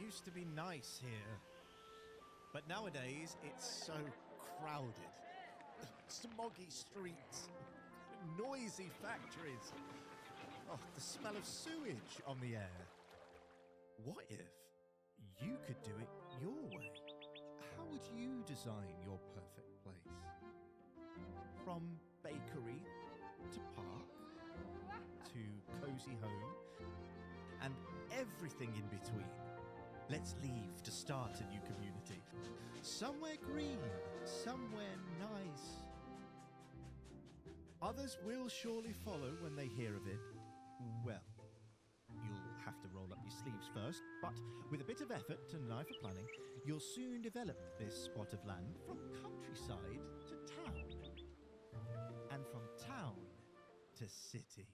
used to be nice here. But nowadays, it's so crowded. Smoggy streets, noisy factories. Oh, the smell of sewage on the air. What if you could do it your way? How would you design your perfect place? From bakery to park to cozy home and everything in between. Let's leave to start a new community. Somewhere green, somewhere nice. Others will surely follow when they hear of it. Well, you'll have to roll up your sleeves first, but with a bit of effort and an eye for planning, you'll soon develop this spot of land from countryside to town. And from town to city.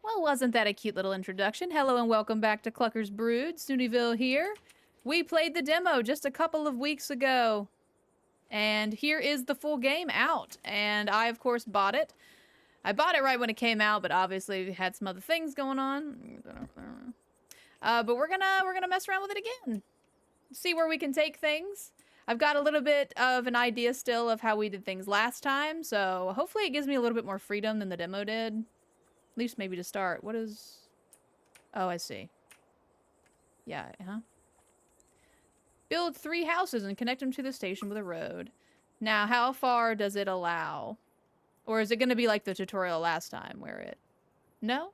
Well, wasn't that a cute little introduction? Hello and welcome back to Clucker's Brood. Snootyville here. We played the demo just a couple of weeks ago. And here is the full game out. And I, of course, bought it. I bought it right when it came out, but obviously we had some other things going on. But we're gonna mess around with it again. See where we can take things. I've got a little bit of an idea still of how we did things last time, so hopefully it gives me a little bit more freedom than the demo did. At least maybe to start. What is... Oh, I see. Yeah, Build 3 houses and connect them to the station with a road. Now, how far does it allow? Or is it going to be like the tutorial last time where it... No?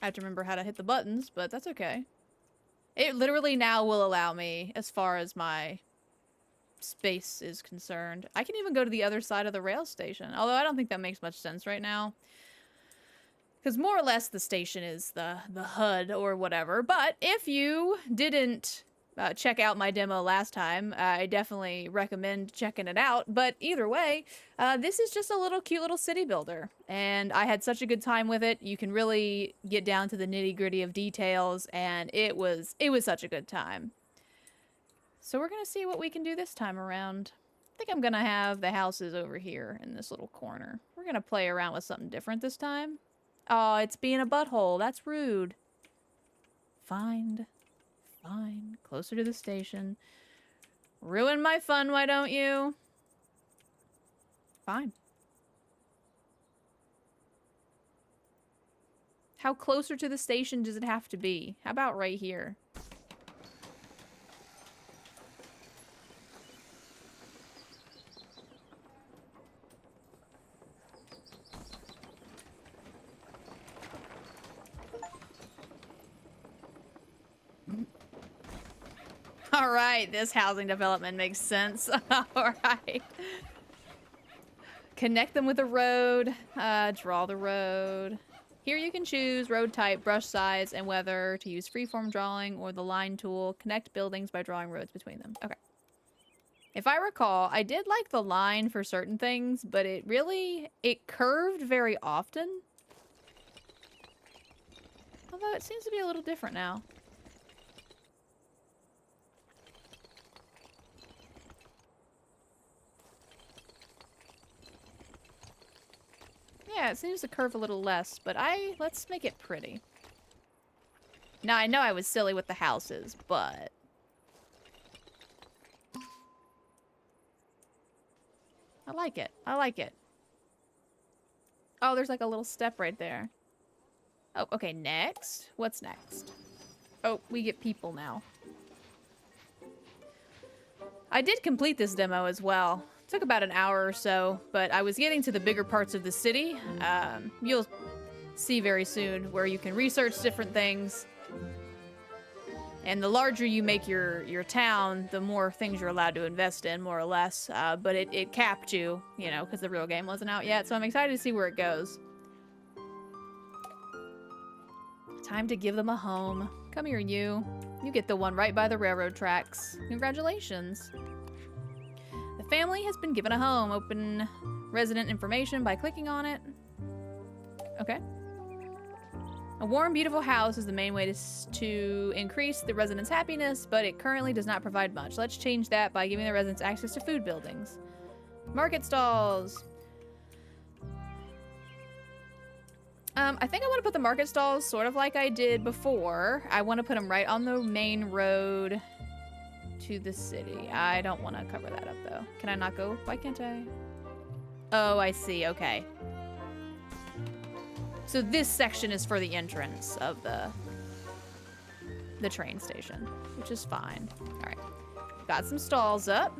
I have to remember how to hit the buttons, but that's okay. It literally now will allow me as far as my space is concerned. I can even go to the other side of the rail station, although I don't think that makes much sense right now. Because more or less the station is the HUD or whatever. But if you didn't check out my demo last time, I definitely recommend checking it out. But either way, this is just a little cute little city builder. And I had such a good time with it. You can really get down to the nitty-gritty of details. And it was such a good time. So we're going to see what we can do this time around. I think I'm going to have the houses over here in this little corner. We're going to play around with something different this time. Oh, it's being a butthole. That's rude. Fine. Closer to the station. Ruin my fun, why don't you? Fine. How closer to the station does it have to be? How about right here? All right, this housing development makes sense. All right. Connect them with a road. Draw the road. Here you can choose road type, brush size, and whether to use freeform drawing or the line tool. Connect buildings by drawing roads between them. Okay. If I recall, I did like the line for certain things, but it curved very often. Although it seems to be a little different now. Yeah, it seems to curve a little less, but let's make it pretty. Now, I know I was silly with the houses, but... I like it. I like it. Oh, there's like a little step right there. Oh, okay, next. What's next? Oh, we get people now. I did complete this demo as well. Took about an hour or so, but I was getting to the bigger parts of the city. You'll see very soon where you can research different things. And the larger you make your town, the more things you're allowed to invest in, more or less. But it capped you, you know, because the real game wasn't out yet. So I'm excited to see where it goes. Time to give them a home. Come here, you. You get the one right by the railroad tracks. Congratulations. The family has been given a home. Open resident information by clicking on it. Okay. A warm, beautiful house is the main way to increase the residents' happiness, but it currently does not provide much. Let's change that by giving the residents access to food buildings. Market stalls. I think I want to put the market stalls sort of like I did before. I want to put them right on the main road to the city. I don't want to cover that up, though. Can I not go? Why can't I? Oh, I see. Okay. So this section is for the entrance of the train station, which is fine. All right. Got some stalls up.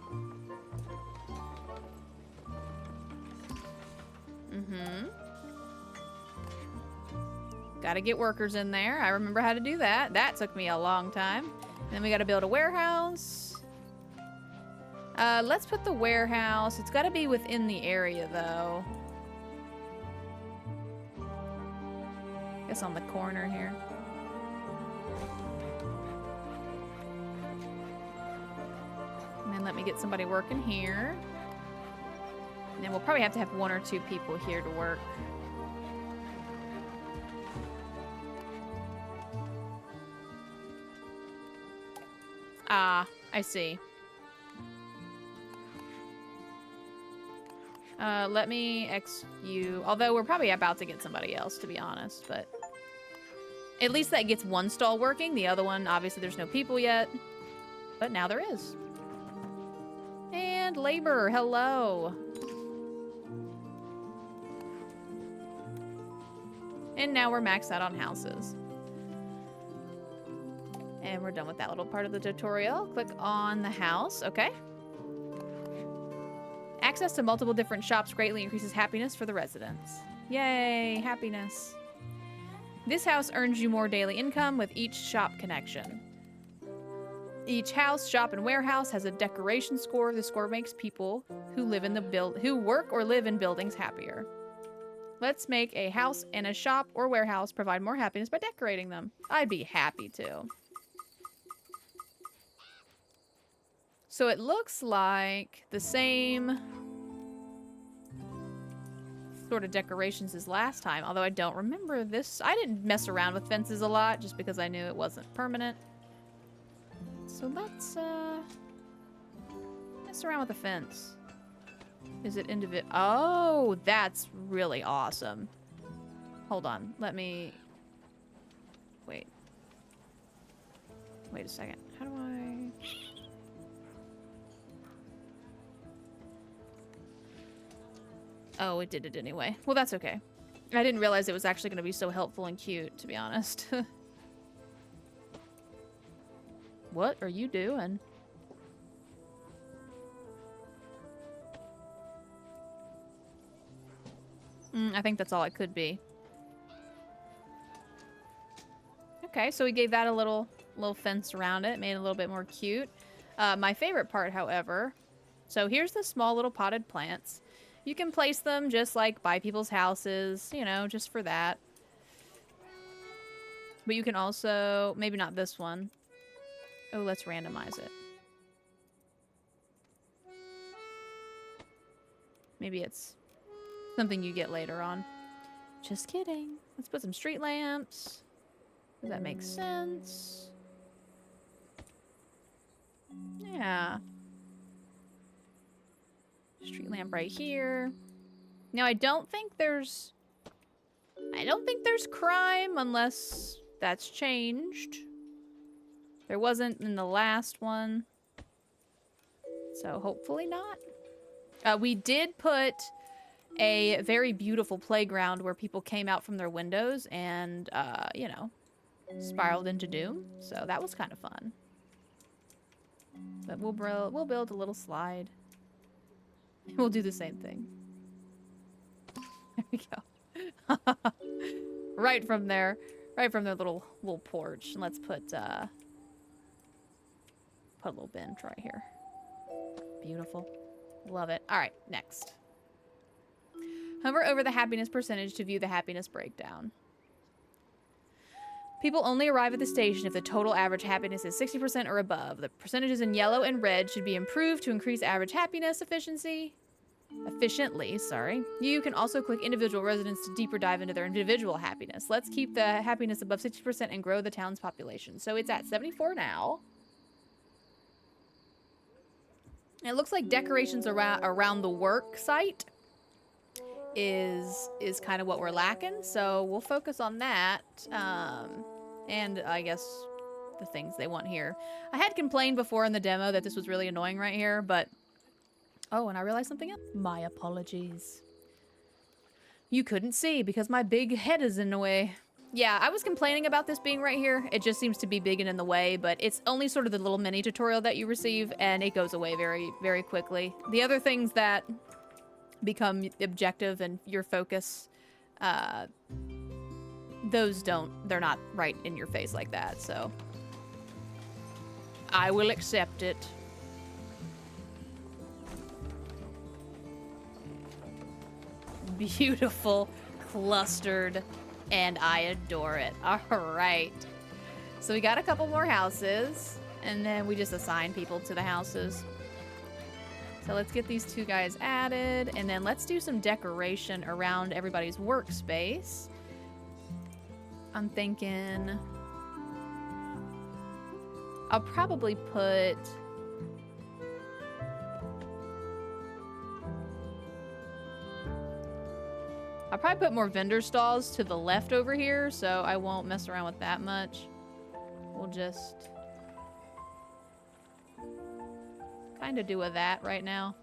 Mm-hmm. Gotta get workers in there. I remember how to do that. That took me a long time. And then we gotta build a warehouse. Let's put the warehouse. It's gotta be within the area, though. I guess on the corner here. And then let me get somebody working here. And then we'll probably have to have 1 or 2 people here to work. Ah, I see. Let me X you. Although we're probably about to get somebody else, to be honest, but at least that gets 1 stall working. The other one, obviously there's no people yet, but now there is. And labor, hello. And now we're maxed out on houses. And we're done with that little part of the tutorial. Click on the house. Okay. Access to multiple different shops greatly increases happiness for the residents. Yay, happiness. This house earns you more daily income with each shop connection. Each house, shop, and warehouse has a decoration score. The score makes people who work or live in buildings happier. Let's make a house and a shop or warehouse provide more happiness by decorating them. I'd be happy to. So it looks like the same sort of decorations as last time, although I don't remember this. I didn't mess around with fences a lot just because I knew it wasn't permanent. So let's mess around with the fence. Is it individual? Oh, that's really awesome. Hold on. Let me... Wait. Wait a second. How do I... Oh, it did it anyway. Well, that's okay. I didn't realize it was actually going to be so helpful and cute, to be honest. What are you doing? I think that's all it could be. Okay, so we gave that a little fence around it, made it a little bit more cute. My favorite part, however, so here's the small little potted plants. You can place them just like by people's houses, you know, just for that. But you can also, maybe not this one. Oh, let's randomize it. Maybe it's something you get later on. Just kidding. Let's put some street lamps. Does that make sense? Yeah. Street lamp right here. Now, I don't think there's crime unless that's changed. There wasn't in the last one. So hopefully not. We did put a very beautiful playground where people came out from their windows and, you know, spiraled into doom. So that was kind of fun. But we'll build a little slide. We'll do the same thing. There we go. Right from their little porch. And let's put a little bench right here. Beautiful. Love it. All right, next. Hover over the happiness percentage to view the happiness breakdown. People only arrive at the station if the total average happiness is 60% or above. The percentages in yellow and red should be improved to increase average happiness efficiency. efficiently, sorry. You can also click individual residents to deeper dive into their individual happiness. Let's keep the happiness above 60% and grow the town's population. So it's at 74 now. It looks like decorations around the work site is kind of what we're lacking. So we'll focus on that. And I guess the things they want here. I had complained before in the demo that this was really annoying right here, but... Oh, and I realized something else. My apologies. You couldn't see because my big head is in the way. Yeah, I was complaining about this being right here. It just seems to be big and in the way, but it's only sort of the little mini tutorial that you receive, and it goes away very, very quickly. The other things that become objective and your focus, those they're not right in your face like that, so I will accept it. Beautiful, clustered, and I adore it. All right. So we got a couple more houses, and then we just assign people to the houses. So let's get these two guys added, and then let's do some decoration around everybody's workspace. I'm thinking I'll probably put... I'll probably put more vendor stalls to the left over here, so I won't mess around with that much. We'll just kind of do with that right now.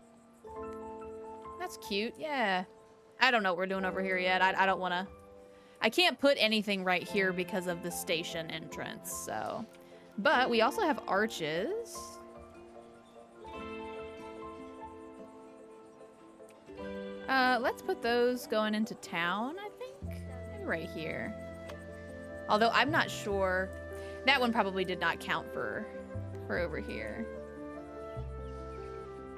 That's cute, yeah. I don't know what we're doing over here yet. I don't want to... I can't put anything right here because of the station entrance, so... But we also have arches. Let's put those going into town, I think. Maybe right here. Although I'm not sure. That one probably did not count for over here.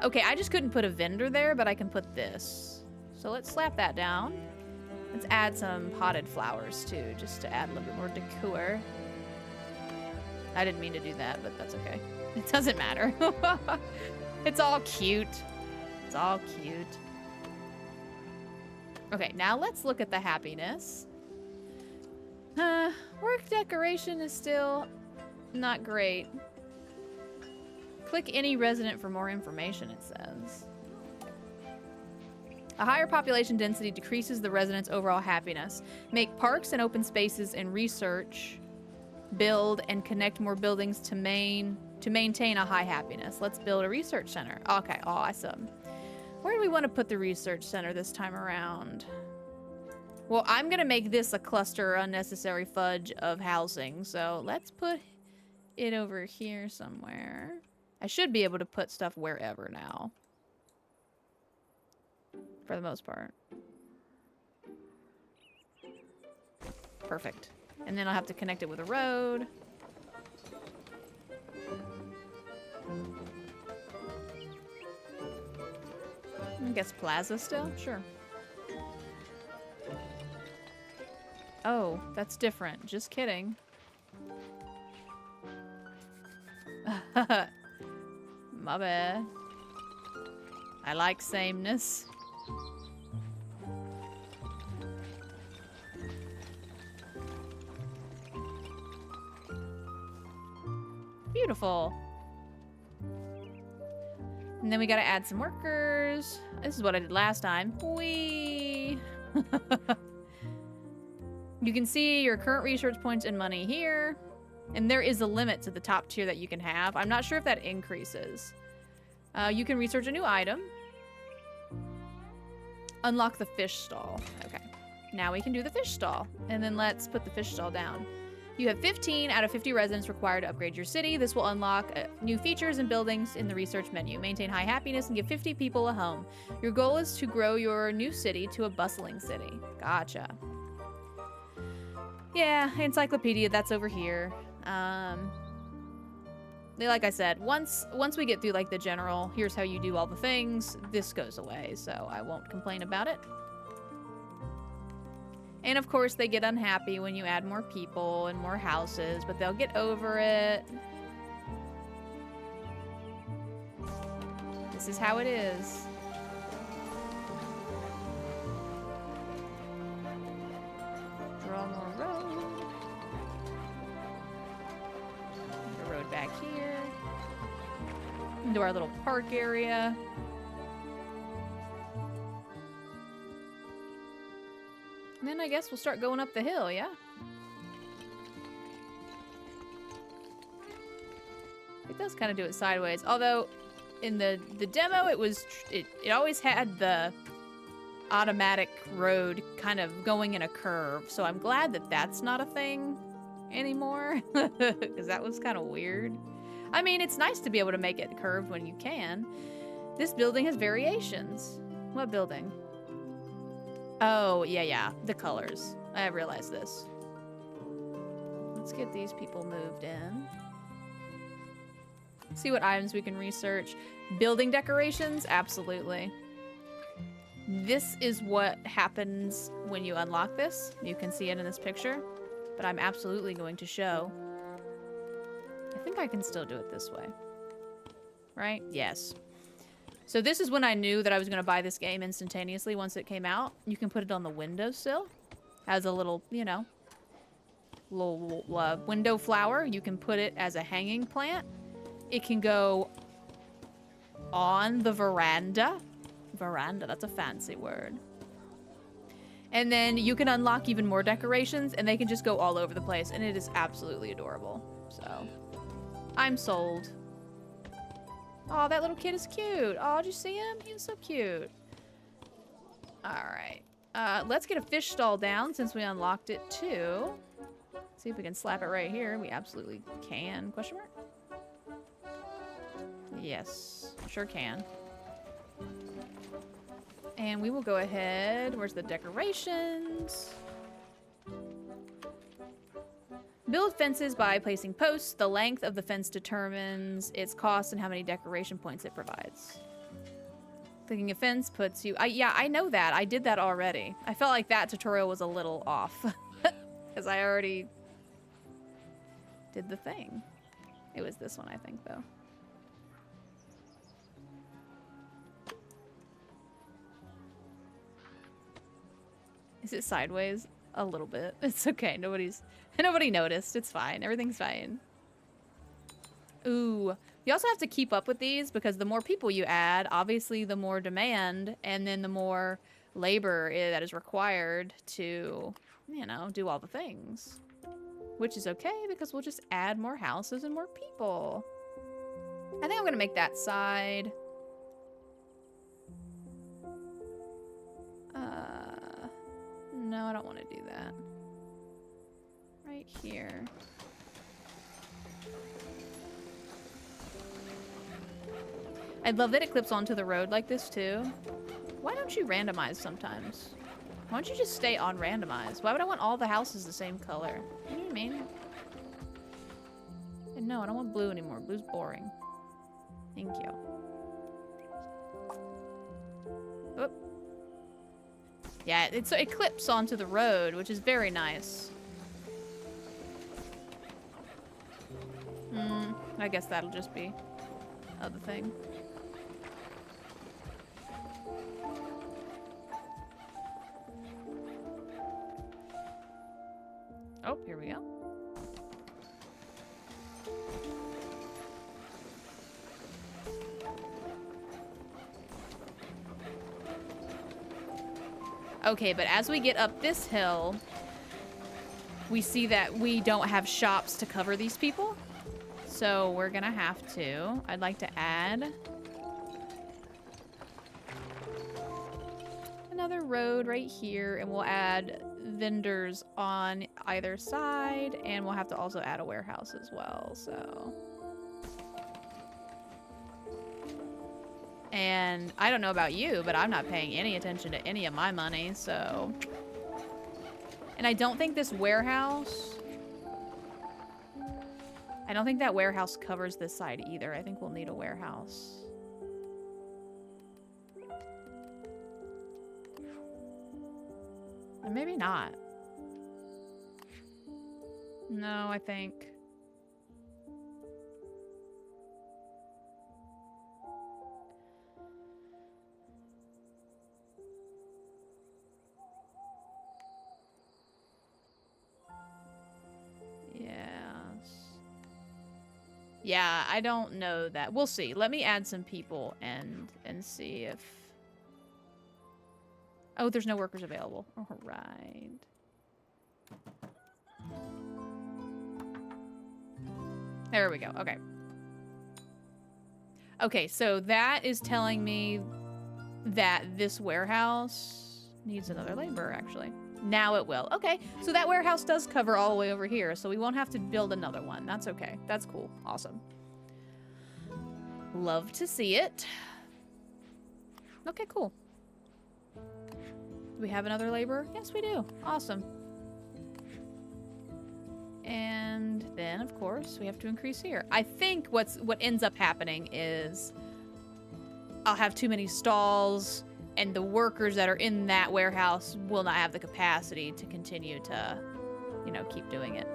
Okay, I just couldn't put a vendor there, but I can put this. So let's slap that down. Let's add some potted flowers too, just to add a little bit more decor. I didn't mean to do that, but that's okay. It doesn't matter. It's all cute. It's all cute. Okay, now let's look at the happiness. Work decoration is still not great. Click any resident for more information, it says. A higher population density decreases the residents' overall happiness. Make parks and open spaces and research, build and connect more buildings to maintain a high happiness. Let's build a research center. Okay, awesome. Where do we want to put the research center this time around? Well, I'm going to make this a cluster unnecessary fudge of housing, so let's put it over here somewhere. I should be able to put stuff wherever now. For the most part. Perfect. And then I'll have to connect it with a road. I guess plaza still? Sure. Oh, that's different. Just kidding. My bad. I like sameness. Beautiful. And then we gotta add some workers. This is what I did last time. Whee! You can see your current research points and money here. And there is a limit to the top tier that you can have. I'm not sure if that increases. You can research a new item. Unlock the fish stall. Okay. Now we can do the fish stall. And then let's put the fish stall down. You have 15 out of 50 residents required to upgrade your city. This will unlock new features and buildings in the research menu. Maintain high happiness and give 50 people a home. Your goal is to grow your new city to a bustling city. Gotcha. Yeah, encyclopedia, that's over here. Like I said, once we get through like the general, here's how you do all the things, this goes away, so I won't complain about it. And of course, they get unhappy when you add more people and more houses, but they'll get over it. This is how it is. here. Into our little park area. And then I guess we'll start going up the hill, yeah? It does kind of do it sideways. Although, in the demo, it always had the automatic road kind of going in a curve. So I'm glad that that's not a thing anymore. Because that was kind of weird. I mean, it's nice to be able to make it curved when you can. This building has variations. What building? Oh, yeah. The colors. I realized this. Let's get these people moved in. See what items we can research. Building decorations? Absolutely. This is what happens when you unlock this. You can see it in this picture. But I'm absolutely going to show. I think I can still do it this way. Right? Yes. So this is when I knew that I was going to buy this game instantaneously once it came out. You can put it on the windowsill. Has a little, you know, little window flower. You can put it as a hanging plant. It can go on the veranda. Veranda, that's a fancy word. And then you can unlock even more decorations, and they can just go all over the place, and it is absolutely adorable. So, I'm sold. Oh, that little kid is cute. Oh, did you see him? He was so cute. Alright. Let's get a fish stall down since we unlocked it too. See if we can slap it right here. We absolutely can. Question mark? Yes, sure can. And we will go ahead. Where's the decorations? Build fences by placing posts. The length of the fence determines its cost and how many decoration points it provides. Clicking a fence puts you... yeah, I know that. I did that already. I felt like that tutorial was a little off. Because I already did the thing. It was this one, I think, though. Is it sideways? A little bit. It's okay. Nobody noticed. It's fine. Everything's fine. Ooh. You also have to keep up with these because the more people you add, obviously the more demand, and then the more labor that is required to, you know, do all the things. Which is okay because we'll just add more houses and more people. I think I'm going to make that side. No, I don't want to do that. Right here. I love that it clips onto the road like this too. Why don't you randomize sometimes? Why don't you just stay on randomize? Why would I want all the houses the same color? You know what I mean? And no, I don't want blue anymore. Blue's boring. Thank you. Oop. Yeah, it clips onto the road, which is very nice. I guess that'll just be the thing. Oh, here we go. Okay, but as we get up this hill, we see that we don't have shops to cover these people. So we're gonna have to. I'd like to add another road right here, and we'll add vendors on either side, and we'll have to also add a warehouse as well, so. And I don't know about you, but I'm not paying any attention to any of my money, so. And I don't think this warehouse, I don't think that warehouse covers this side either. I think we'll need a warehouse. Or maybe not. No, I think. Yes. Yeah, I don't know that. We'll see. Let me add some people and see if... Oh, there's no workers available. All right. There we go. Okay. Okay, so that is telling me that this warehouse needs another laborer, actually. Now it will. Okay, so that warehouse does cover all the way over here, so we won't have to build another one. That's okay. That's cool. Awesome. Love to see it. Okay, cool. Do we have another laborer? Yes, we do. Awesome. And then, of course, we have to increase here. I think what ends up happening is I'll have too many stalls, and the workers that are in that warehouse will not have the capacity to continue to, you know, keep doing it.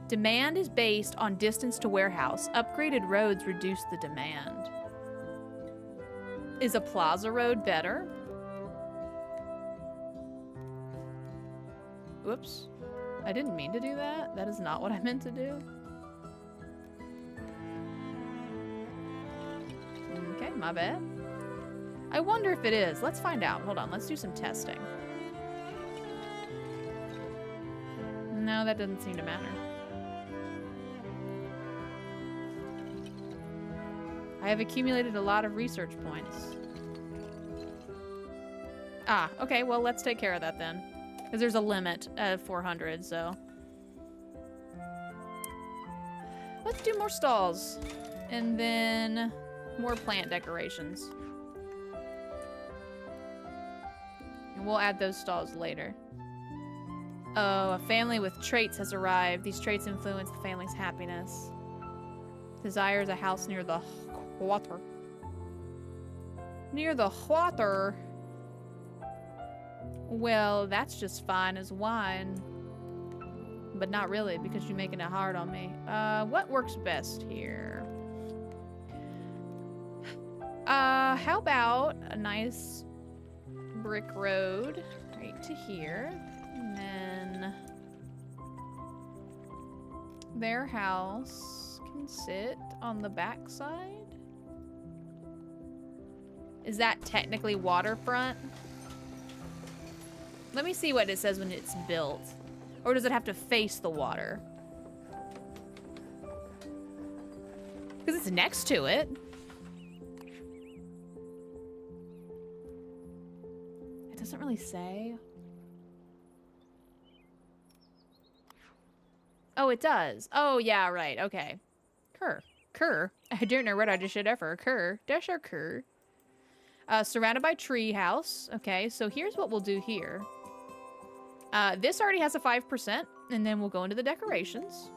Demand is based on distance to warehouse. Upgraded roads reduce the demand. Is a plaza road better? Whoops. I didn't mean to do that. That is not what I meant to do. Okay, my bad. I wonder if it is. Let's find out. Hold on, let's do some testing. No, that doesn't seem to matter. I have accumulated a lot of research points. Ah, okay, well, let's take care of that then. Because there's a limit of 400, so. Let's do more stalls. And then more plant decorations. And we'll add those stalls later. Oh, a family with traits has arrived. These traits influence the family's happiness. Desires a house near the water. Near the water? Well, that's just fine as wine. But not really, because you're making it hard on me. What works best here? How about a nice brick road right to here. And then their house can sit on the back side. Is that technically waterfront? Let me see what it says when it's built. Or does it have to face the water? Because it's next to it. It doesn't really say. Oh, it does. Oh, yeah, right. Okay. Cur. I don't know what I just should ever. Cur. Dash or cur. Surrounded by tree house. Okay, so here's what we'll do here. This already has a 5%, and then we'll go into the decorations.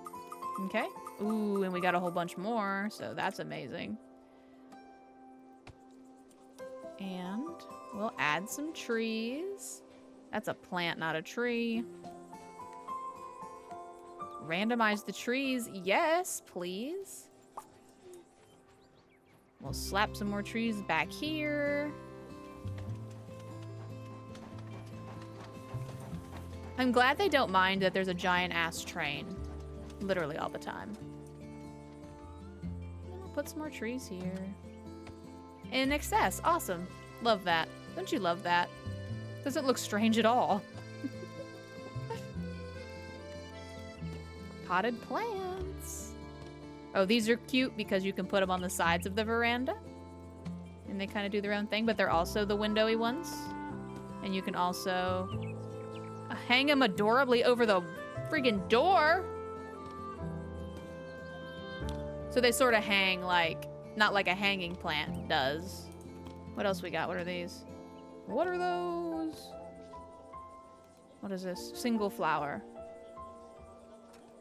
Okay. Ooh, and we got a whole bunch more, so that's amazing. And we'll add some trees. That's a plant, not a tree. Randomize the trees. Yes, please. We'll slap some more trees back here. I'm glad they don't mind that there's a giant ass train. Literally all the time. I'll put some more trees here. In excess. Awesome. Love that. Don't you love that? Doesn't look strange at all. Potted plants. Oh, these are cute because you can put them on the sides of the veranda. And they kind of do their own thing, but they're also the windowy ones. And you can also hang them adorably over the friggin' door. So they sort of hang like, not like a hanging plant does. What else we got? What are these? What are those? What is this? Single flower.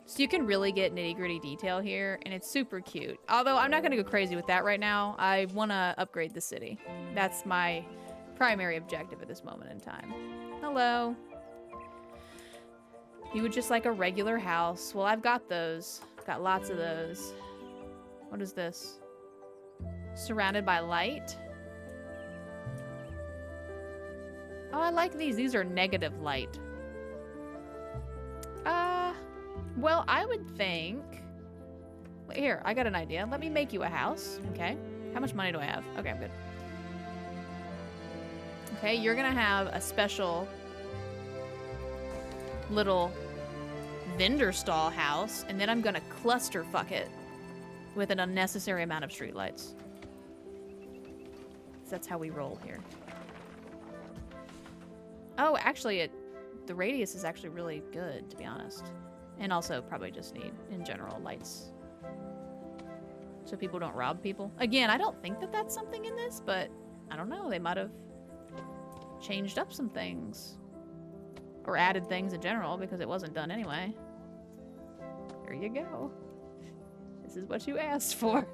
So you can really get nitty-gritty detail here, and it's super cute. Although I'm not going to go crazy with that right now. I want to upgrade the city. That's my primary objective at this moment in time. Hello. You would just like a regular house. Well, I've got those. Got lots of those. What is this? Surrounded by light. Oh, I like these. These are negative light. Well, I would think... Here, I got an idea. Let me make you a house, okay? How much money do I have? Okay, I'm good. Okay, you're gonna have a special little vendor stall house, and then I'm gonna cluster fuck it with an unnecessary amount of streetlights. That's how we roll here. Oh, actually, the radius is actually really good, to be honest. And also probably just need, in general, lights. So people don't rob people. Again, I don't think that that's something in this, but I don't know. They might have changed up some things. Or added things in general, because it wasn't done anyway. There you go. This is what you asked for.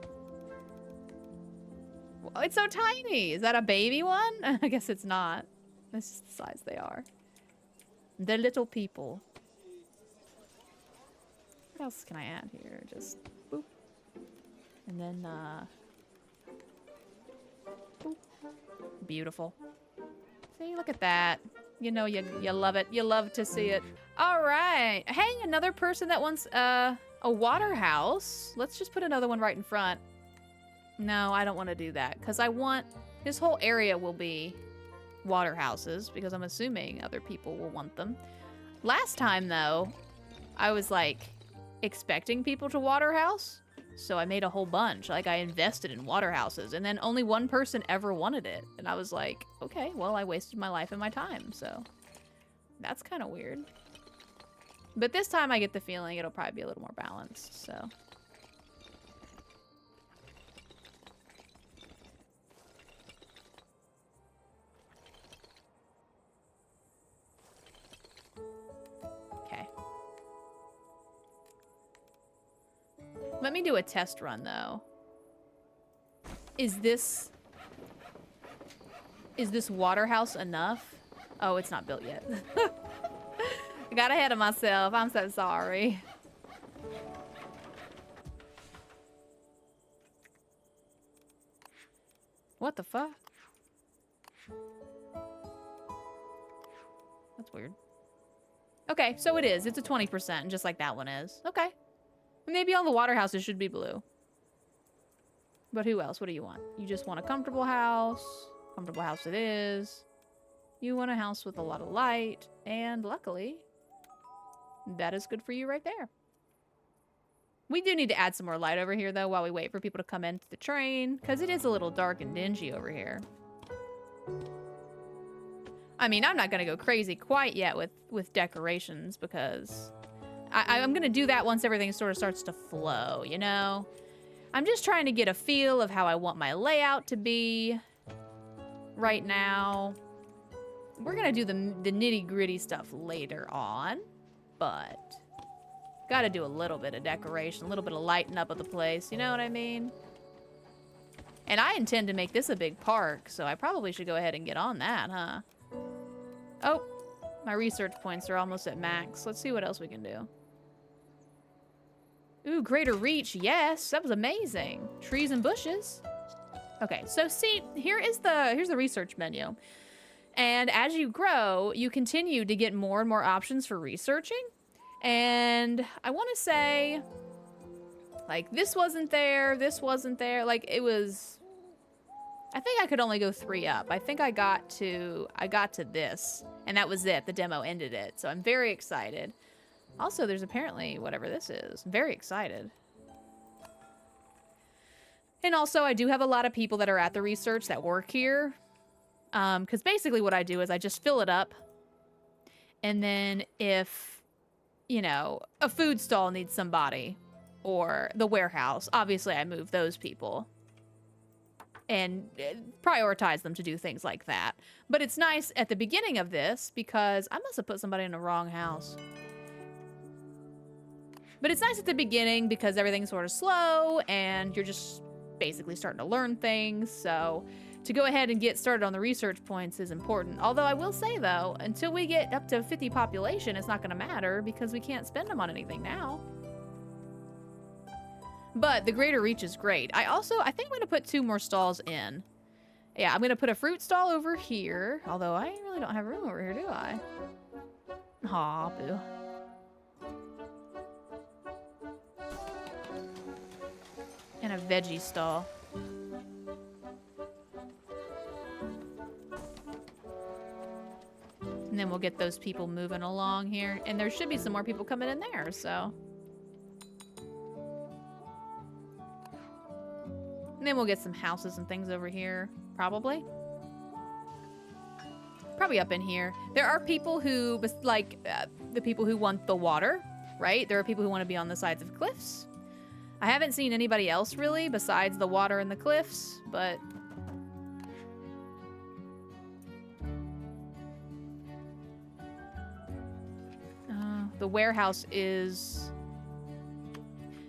Oh, it's so tiny. Is that a baby one? I guess it's not. This is the size they are. They're little people. What else can I add here? Just boop. And then, boop. Beautiful. See, look at that. You know, you love it. You love to see it. All right. Hey, another person that wants a water house. Let's just put another one right in front. No, I don't want to do that because I want this whole area will be water houses because I'm assuming other people will want them. Last time though, I was like expecting people to water house, so I made a whole bunch. Like I invested in water houses, and then only one person ever wanted it, and I was like, okay, well I wasted my life and my time, so that's kind of weird. But this time I get the feeling it'll probably be a little more balanced, so. Let me do a test run, though. Is this water house enough? Oh, it's not built yet. I got ahead of myself. I'm so sorry. What the fuck? That's weird. Okay, so it is. It's a 20%, just like that one is. Okay. Maybe all the water houses should be blue. But who else? What do you want? You just want a comfortable house. Comfortable house it is. You want a house with a lot of light. And luckily, that is good for you right there. We do need to add some more light over here, though, while we wait for people to come into the train. Because it is a little dark and dingy over here. I mean, I'm not going to go crazy quite yet with decorations because... I'm going to do that once everything sort of starts to flow, you know? I'm just trying to get a feel of how I want my layout to be right now. We're going to do the nitty-gritty stuff later on, but got to do a little bit of decoration, a little bit of lighting up of the place, you know what I mean? And I intend to make this a big park, so I probably should go ahead and get on that, huh? Oh, my research points are almost at max. Let's see what else we can do. Ooh, greater reach. Yes, that was amazing. Trees and bushes. Okay, so see, here's the research menu. And as you grow, you continue to get more and more options for researching. And I want to say, like, this wasn't there, like, it was... I think I could only go 3 up. I think I got to this, and that was it. The demo ended it, so I'm very excited. Also, there's apparently whatever this is. I'm very excited. And also, I do have a lot of people that are at the research that work here. Because basically what I do is I just fill it up. And then if, you know, a food stall needs somebody, or the warehouse, obviously I move those people. And prioritize them to do things like that. But it's nice at the beginning of this because I must have put somebody in the wrong house. But it's nice at the beginning because everything's sort of slow and you're just basically starting to learn things. So to go ahead and get started on the research points is important. Although I will say though, until we get up to 50 population, it's not going to matter because we can't spend them on anything now. But the greater reach is great. I think I'm going to put 2 more stalls in. Yeah, I'm going to put a fruit stall over here. Although I really don't have room over here, do I? Aw, boo. And a veggie stall. And then we'll get those people moving along here. And there should be some more people coming in there, so. And then we'll get some houses and things over here, probably. Probably up in here. There are people who, like, the people who want the water, right? There are people who want to be on the sides of cliffs. I haven't seen anybody else, really, besides the water and the cliffs, but... the warehouse is...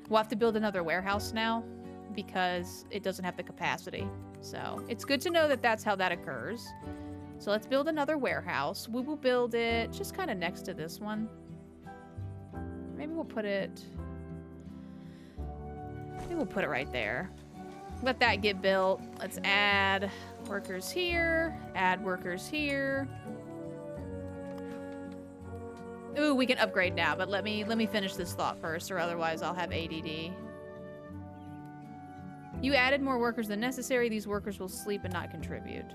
We'll have to build another warehouse now because it doesn't have the capacity. So it's good to know that that's how that occurs. So let's build another warehouse. We will build it just kind of next to this one. Maybe we'll put it... Maybe we'll put it right there. Let that get built. Let's add workers here. Add workers here. Ooh, we can upgrade now, but let me finish this thought first, or otherwise I'll have ADD. You added more workers than necessary. These workers will sleep and not contribute.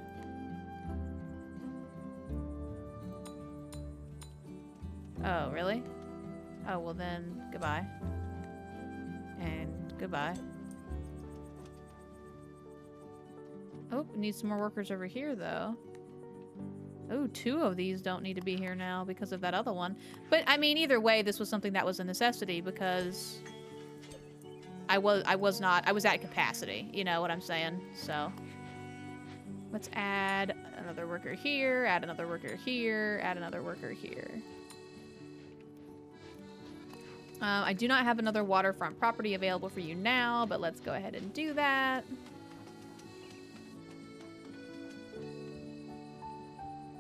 Oh, really? Oh, well then, goodbye. And goodbye. Oh, need some more workers over here, though. Oh, 2 of these don't need to be here now because of that other one. But, I mean, either way, this was something that was a necessity because I was at capacity. You know what I'm saying? So, let's add another worker here, add another worker here, add another worker here. I do not have another waterfront property available for you now, but let's go ahead and do that.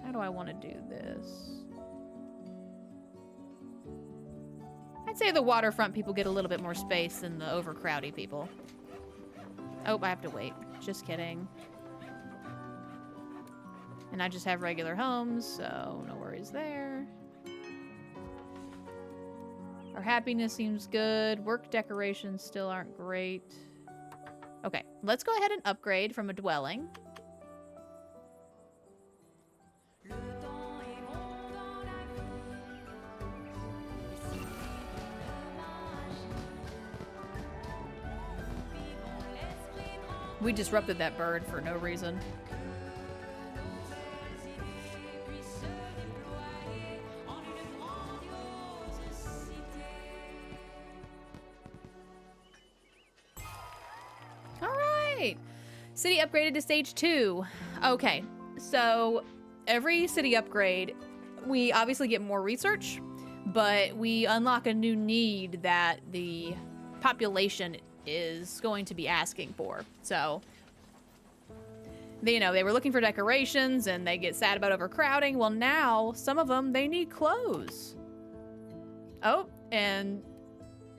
How do I want to do this? I'd say the waterfront people get a little bit more space than the overcrowdy people. Oh, I have to wait. Just kidding. And I just have regular homes, so no worries there. Our happiness seems good. Work decorations still aren't great. Okay, let's go ahead and upgrade from a dwelling. We disrupted that bird for no reason. City upgraded to stage 2. Okay, so every city upgrade, we obviously get more research, but we unlock a new need that the population is going to be asking for. So, they were looking for decorations and they get sad about overcrowding. Well, now some of them, they need clothes. Oh, and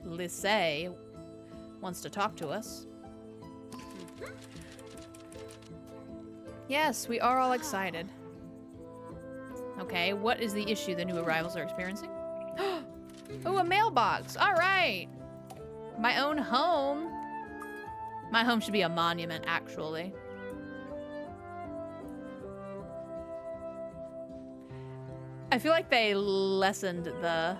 Lissay wants to talk to us. Yes, we are all excited. Okay, what is the issue the new arrivals are experiencing? Oh, a mailbox. All right. My own home. My home should be a monument, actually. I feel like they lessened the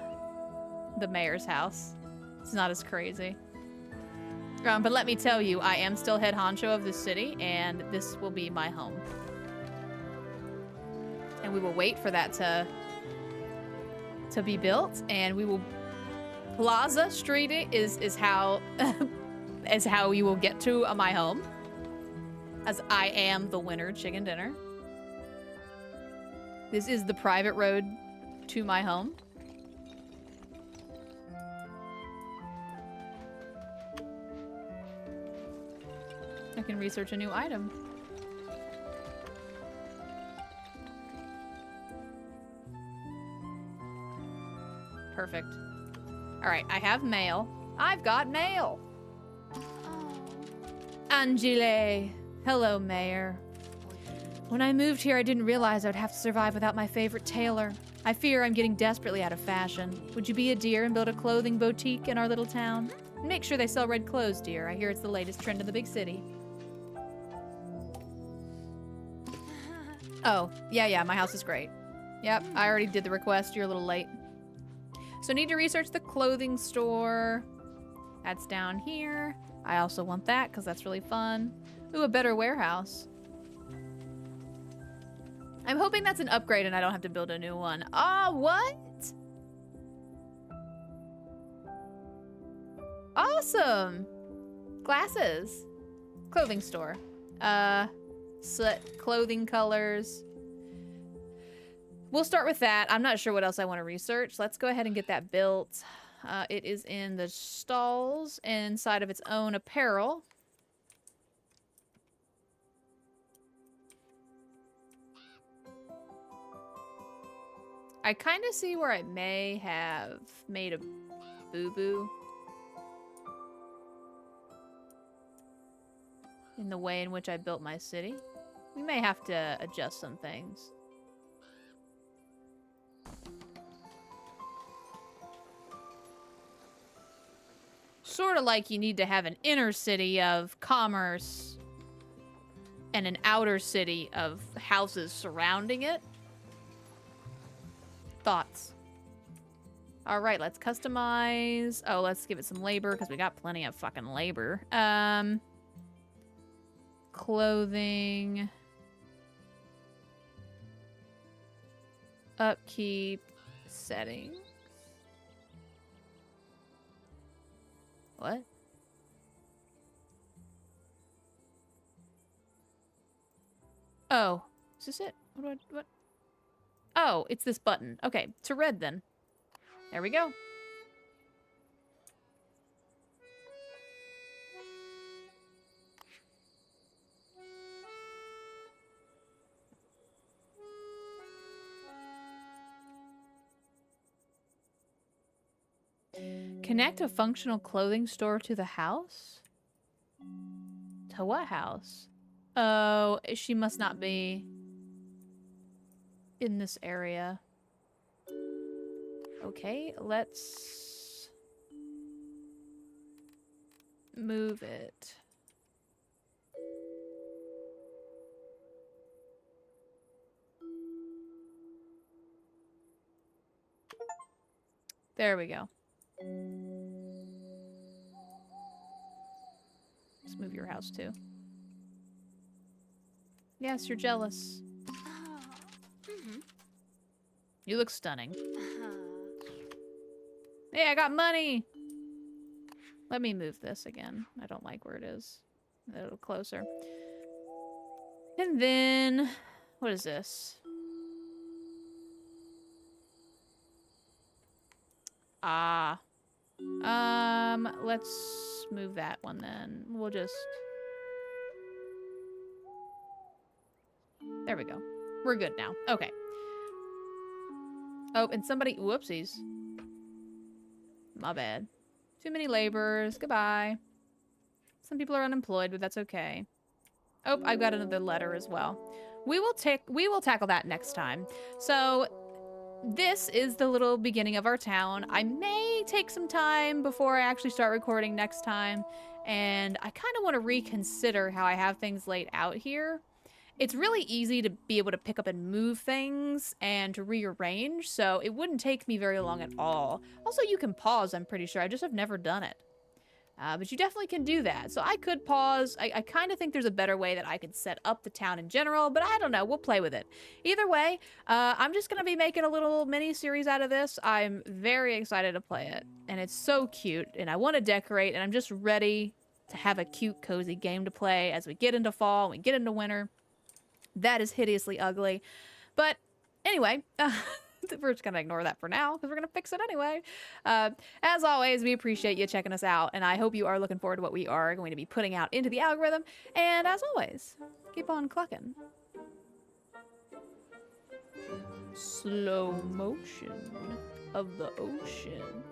mayor's house. It's not as crazy. But let me tell you, I am still head honcho of this city, and this will be my home. And we will wait for that to be built, and we will... Plaza Street is how is how you will get to my home, as I am the winner chicken dinner. This is the private road to my home. I can research a new item. Perfect. All right, I have mail. I've got mail. Angele. Hello, Mayor. When I moved here, I didn't realize I'd have to survive without my favorite tailor. I fear I'm getting desperately out of fashion. Would you be a dear and build a clothing boutique in our little town? Make sure they sell red clothes, dear. I hear it's the latest trend in the big city. Oh, yeah, my house is great. Yep, I already did the request. You're a little late. So need to research the clothing store. That's down here. I also want that because that's really fun. Ooh, a better warehouse. I'm hoping that's an upgrade and I don't have to build a new one. Ah, what? Awesome. Glasses. Clothing store. Soot, clothing colors. We'll start with that. I'm not sure what else I want to research. Let's go ahead and get that built. It is in the stalls inside of its own apparel. I kind of see where I may have made a boo-boo in the way in which I built my city. We may have to adjust some things. Sort of like you need to have an inner city of commerce and an outer city of houses surrounding it. Thoughts? All right, let's customize. Oh, let's give it some labor because we got plenty of fucking labor. Clothing. Upkeep. Settings. What? Oh, is this it? What? Oh, it's this button. Okay, to red then. There we go. Connect a functional clothing store to the house? To what house? Oh, she must not be in this area. Okay, let's move it. There we go. Let's move your house too. Yes, you're jealous. You look stunning. Hey, I got money! Let me move this again. I don't like where it is. A little closer. And then... what is this? Ah. Let's move that one then. We'll just... there we go. We're good now. Okay. Oh, and somebody... whoopsies. My bad. Too many laborers. Goodbye. Some people are unemployed, but that's okay. Oh, I've got another letter as well. We will tackle that next time. So... this is the little beginning of our town. I may take some time before I actually start recording next time, and I kind of want to reconsider how I have things laid out here. It's really easy to be able to pick up and move things and to rearrange, so it wouldn't take me very long at all. Also, you can pause, I'm pretty sure. I just have never done it. But you definitely can do that. So I could pause. I kind of think there's a better way that I could set up the town in general, but I don't know. We'll play with it. Either way, I'm just going to be making a little mini-series out of this. I'm very excited to play it, and it's so cute, and I want to decorate, and I'm just ready to have a cute, cozy game to play as we get into fall, and we get into winter. That is hideously ugly. But anyway... we're just gonna ignore that for now because we're gonna fix it anyway. As always, we appreciate you checking us out, and I hope you are looking forward to what we are going to be putting out into the algorithm. And as always, keep on clucking. Slow motion of the ocean.